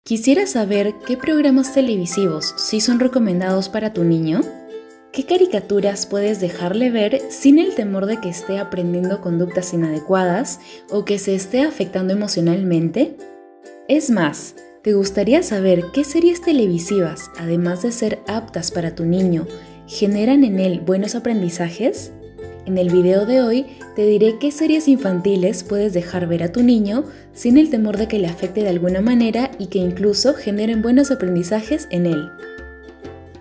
¿Quisieras saber qué programas televisivos sí son recomendados para tu niño? ¿Qué caricaturas puedes dejarle ver sin el temor de que esté aprendiendo conductas inadecuadas o que se esté afectando emocionalmente? Es más, ¿te gustaría saber qué series televisivas, además de ser aptas para tu niño, generan en él buenos aprendizajes? En el video de hoy te diré qué series infantiles puedes dejar ver a tu niño sin el temor de que le afecte de alguna manera y que incluso generen buenos aprendizajes en él.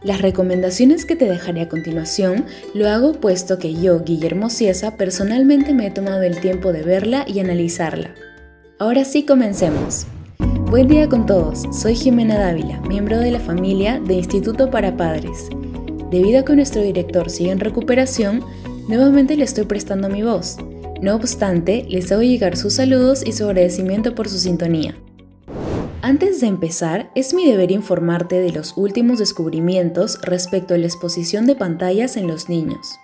Las recomendaciones que te dejaré a continuación lo hago puesto que yo, Guillermo Ciesa, personalmente me he tomado el tiempo de verla y analizarla. Ahora sí, comencemos. Buen día con todos, soy Jimena Dávila, miembro de la familia de Instituto para Padres. Debido a que nuestro director sigue en recuperación, nuevamente le estoy prestando mi voz. No obstante, les hago llegar sus saludos y su agradecimiento por su sintonía. Antes de empezar, es mi deber informarte de los últimos descubrimientos respecto a la exposición de pantallas en los niños.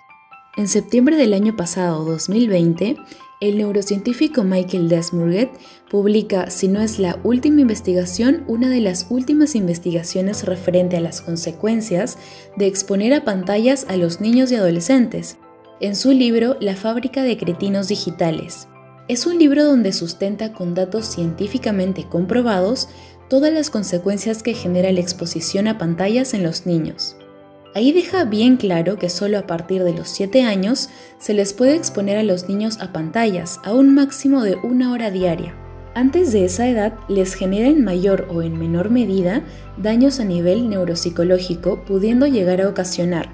En septiembre del año pasado, 2020, el neurocientífico Michael Desmurget publica, si no es la última investigación, una de las últimas investigaciones referente a las consecuencias de exponer a pantallas a los niños y adolescentes, en su libro La fábrica de cretinos digitales. Es un libro donde sustenta con datos científicamente comprobados todas las consecuencias que genera la exposición a pantallas en los niños. Ahí deja bien claro que solo a partir de los 7 años se les puede exponer a los niños a pantallas a un máximo de 1 hora diaria. Antes de esa edad les genera en mayor o en menor medida daños a nivel neuropsicológico, pudiendo llegar a ocasionar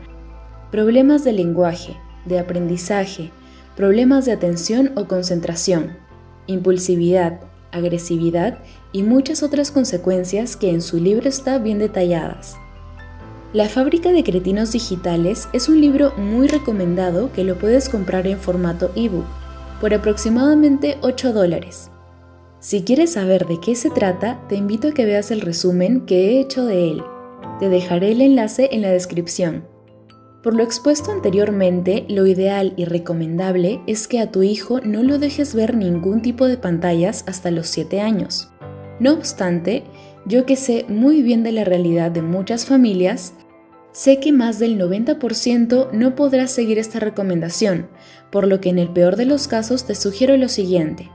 problemas de lenguaje, de aprendizaje, problemas de atención o concentración, impulsividad, agresividad y muchas otras consecuencias que en su libro están bien detalladas. La fábrica de cretinos digitales es un libro muy recomendado que lo puedes comprar en formato ebook por aproximadamente $8. Si quieres saber de qué se trata, te invito a que veas el resumen que he hecho de él. Te dejaré el enlace en la descripción. Por lo expuesto anteriormente, lo ideal y recomendable es que a tu hijo no lo dejes ver ningún tipo de pantallas hasta los 7 años. No obstante, yo que sé muy bien de la realidad de muchas familias, sé que más del 90% no podrá seguir esta recomendación, por lo que en el peor de los casos te sugiero lo siguiente.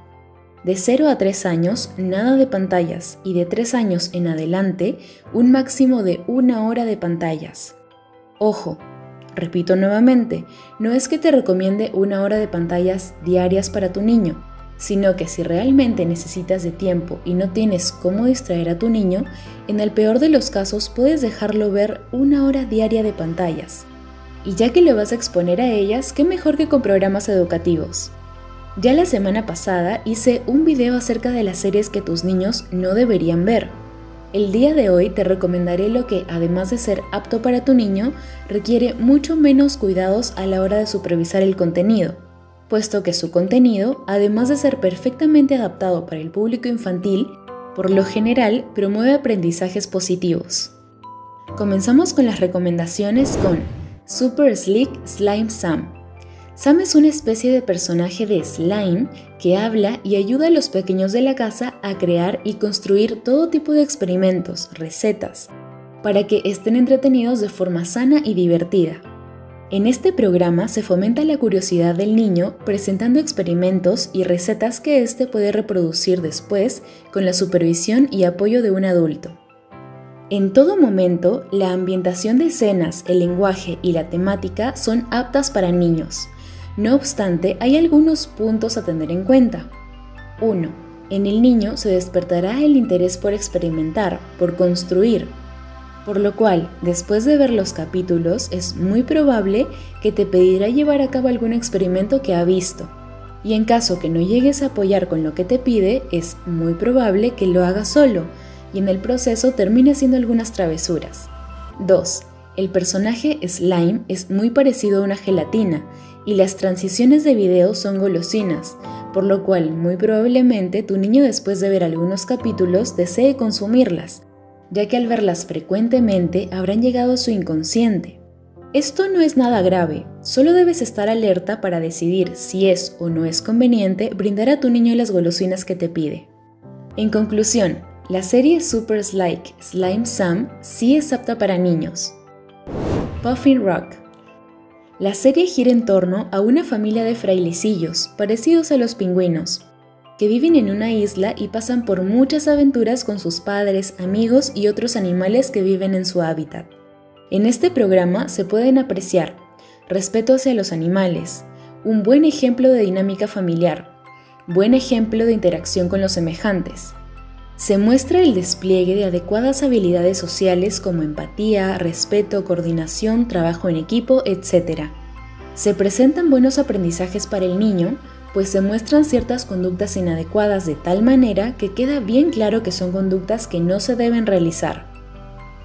De 0 a 3 años, nada de pantallas, y de 3 años en adelante, un máximo de 1 hora de pantallas. Ojo, repito nuevamente, no es que te recomiende 1 hora de pantallas diarias para tu niño, sino que si realmente necesitas de tiempo y no tienes cómo distraer a tu niño, en el peor de los casos puedes dejarlo ver 1 hora diaria de pantallas. Y ya que lo vas a exponer a ellas, qué mejor que con programas educativos. Ya la semana pasada hice un video acerca de las series que tus niños no deberían ver. El día de hoy te recomendaré lo que, además de ser apto para tu niño, requiere mucho menos cuidados a la hora de supervisar el contenido, puesto que su contenido, además de ser perfectamente adaptado para el público infantil, por lo general promueve aprendizajes positivos. Comenzamos con las recomendaciones con Super Slick Slime Sam. Sam es una especie de personaje de slime que habla y ayuda a los pequeños de la casa a crear y construir todo tipo de experimentos, recetas, para que estén entretenidos de forma sana y divertida. En este programa se fomenta la curiosidad del niño presentando experimentos y recetas que éste puede reproducir después con la supervisión y apoyo de un adulto. En todo momento, la ambientación de escenas, el lenguaje y la temática son aptas para niños. No obstante, hay algunos puntos a tener en cuenta. 1. En el niño se despertará el interés por experimentar, por construir, por lo cual, después de ver los capítulos, es muy probable que te pedirá llevar a cabo algún experimento que ha visto. Y en caso que no llegues a apoyar con lo que te pide, es muy probable que lo haga solo, y en el proceso termine haciendo algunas travesuras. 2. El personaje Slime es muy parecido a una gelatina, y las transiciones de video son golosinas, por lo cual muy probablemente tu niño después de ver algunos capítulos desee consumirlas, ya que al verlas frecuentemente habrán llegado a su inconsciente. Esto no es nada grave, solo debes estar alerta para decidir si es o no es conveniente brindar a tu niño las golosinas que te pide. En conclusión, La serie Super Like Slime Sam sí es apta para niños. Puffin Rock. La serie gira en torno a una familia de frailecillos, parecidos a los pingüinos, que viven en una isla y pasan por muchas aventuras con sus padres, amigos y otros animales que viven en su hábitat. En este programa se pueden apreciar respeto hacia los animales, un buen ejemplo de dinámica familiar, buen ejemplo de interacción con los semejantes. Se muestra el despliegue de adecuadas habilidades sociales como empatía, respeto, coordinación, trabajo en equipo, etc. Se presentan buenos aprendizajes para el niño, pues se muestran ciertas conductas inadecuadas de tal manera que queda bien claro que son conductas que no se deben realizar.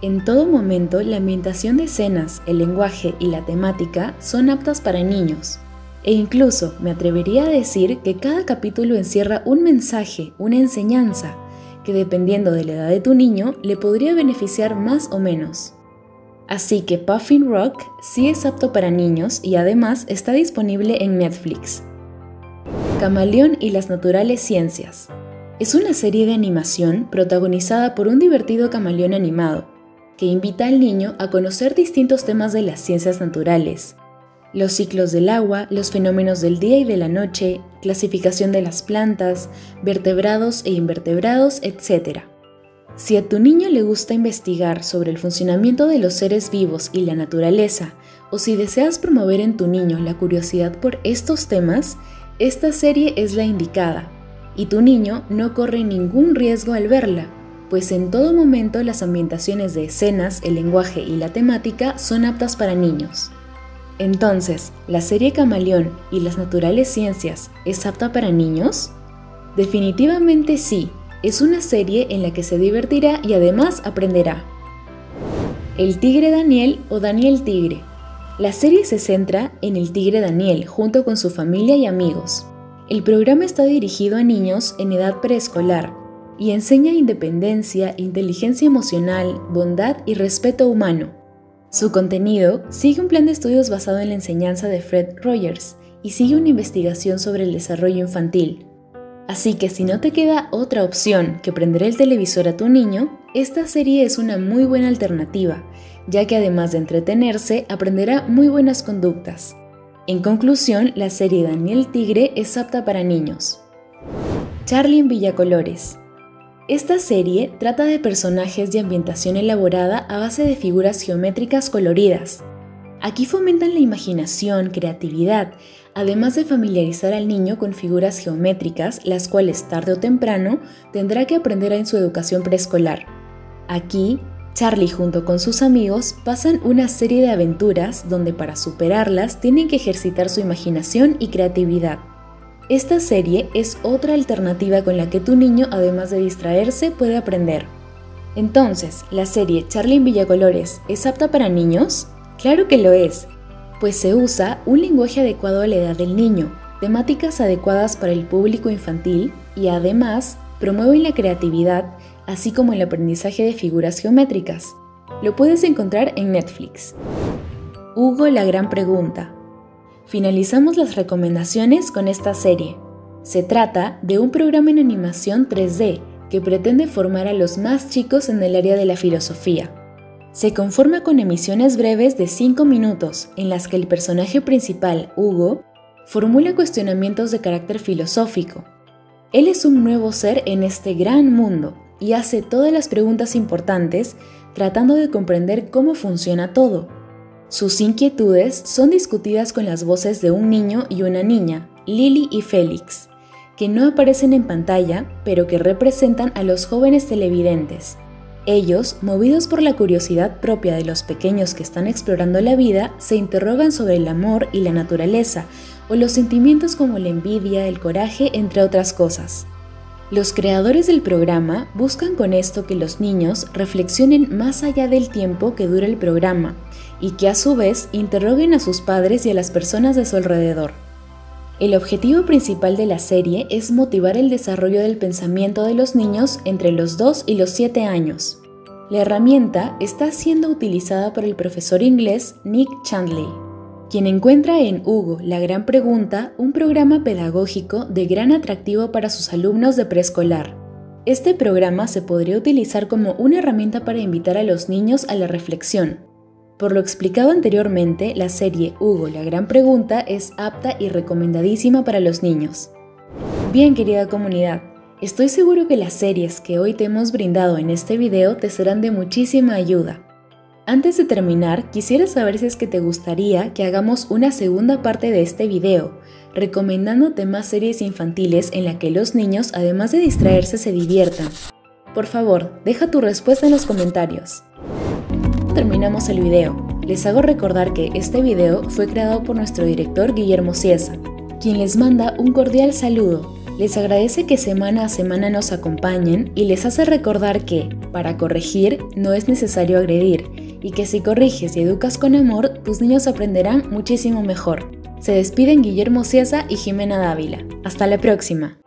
En todo momento, la ambientación de escenas, el lenguaje y la temática son aptas para niños. E incluso me atrevería a decir que cada capítulo encierra un mensaje, una enseñanza, que dependiendo de la edad de tu niño, le podría beneficiar más o menos. Así que Puffin Rock sí es apto para niños y además está disponible en Netflix. Camaleón y las naturales ciencias. Es una serie de animación protagonizada por un divertido camaleón animado, que invita al niño a conocer distintos temas de las ciencias naturales, los ciclos del agua, los fenómenos del día y de la noche, clasificación de las plantas, vertebrados e invertebrados, etc. Si a tu niño le gusta investigar sobre el funcionamiento de los seres vivos y la naturaleza, o si deseas promover en tu niño la curiosidad por estos temas, esta serie es la indicada, y tu niño no corre ningún riesgo al verla, pues en todo momento las ambientaciones de escenas, el lenguaje y la temática son aptas para niños. Entonces, ¿la serie Camaleón y las naturales ciencias es apta para niños? Definitivamente sí, es una serie en la que se divertirá y además aprenderá. El tigre Daniel o Daniel Tigre. La serie se centra en el tigre Daniel junto con su familia y amigos. El programa está dirigido a niños en edad preescolar y enseña independencia, inteligencia emocional, bondad y respeto humano. Su contenido sigue un plan de estudios basado en la enseñanza de Fred Rogers y sigue una investigación sobre el desarrollo infantil. Así que si no te queda otra opción que prender el televisor a tu niño, esta serie es una muy buena alternativa, ya que además de entretenerse, aprenderá muy buenas conductas. En conclusión, la serie Daniel Tigre es apta para niños. Charlie en Villacolores. Esta serie trata de personajes y ambientación elaborada a base de figuras geométricas coloridas. Aquí fomentan la imaginación, creatividad, además de familiarizar al niño con figuras geométricas, las cuales tarde o temprano tendrá que aprender en su educación preescolar. Aquí, Charlie junto con sus amigos pasan una serie de aventuras donde para superarlas tienen que ejercitar su imaginación y creatividad. Esta serie es otra alternativa con la que tu niño, además de distraerse, puede aprender. Entonces, ¿la serie Charlie en Villacolores es apta para niños? ¡Claro que lo es! Pues se usa un lenguaje adecuado a la edad del niño, temáticas adecuadas para el público infantil y además promueven la creatividad, así como el aprendizaje de figuras geométricas. Lo puedes encontrar en Netflix. Hugo la gran pregunta. Finalizamos las recomendaciones con esta serie. Se trata de un programa en animación 3D que pretende formar a los más chicos en el área de la filosofía. Se conforma con emisiones breves de 5 minutos en las que el personaje principal, Hugo, formula cuestionamientos de carácter filosófico. Él es un nuevo ser en este gran mundo y hace todas las preguntas importantes tratando de comprender cómo funciona todo. Sus inquietudes son discutidas con las voces de un niño y una niña, Lily y Félix, que no aparecen en pantalla, pero que representan a los jóvenes televidentes. Ellos, movidos por la curiosidad propia de los pequeños que están explorando la vida, se interrogan sobre el amor y la naturaleza, o los sentimientos como la envidia, el coraje, entre otras cosas. Los creadores del programa buscan con esto que los niños reflexionen más allá del tiempo que dura el programa, y que a su vez interroguen a sus padres y a las personas de su alrededor. El objetivo principal de la serie es motivar el desarrollo del pensamiento de los niños entre los 2 y los 7 años. La herramienta está siendo utilizada por el profesor inglés Nick Chandley, quien encuentra en Hugo la gran pregunta un programa pedagógico de gran atractivo para sus alumnos de preescolar. Este programa se podría utilizar como una herramienta para invitar a los niños a la reflexión. Por lo explicado anteriormente, la serie Hugo, la gran pregunta es apta y recomendadísima para los niños. Bien, querida comunidad, estoy seguro que las series que hoy te hemos brindado en este video te serán de muchísima ayuda. Antes de terminar, quisiera saber si es que te gustaría que hagamos una segunda parte de este video, recomendándote más series infantiles en la que los niños, además de distraerse, se diviertan. Por favor, deja tu respuesta en los comentarios. Terminamos el video. Les hago recordar que este video fue creado por nuestro director Guillermo Ciesa, quien les manda un cordial saludo. Les agradece que semana a semana nos acompañen y les hace recordar que, para corregir, no es necesario agredir, y que si corriges y educas con amor, tus niños aprenderán muchísimo mejor. Se despiden Guillermo Ciesa y Jimena Dávila. Hasta la próxima.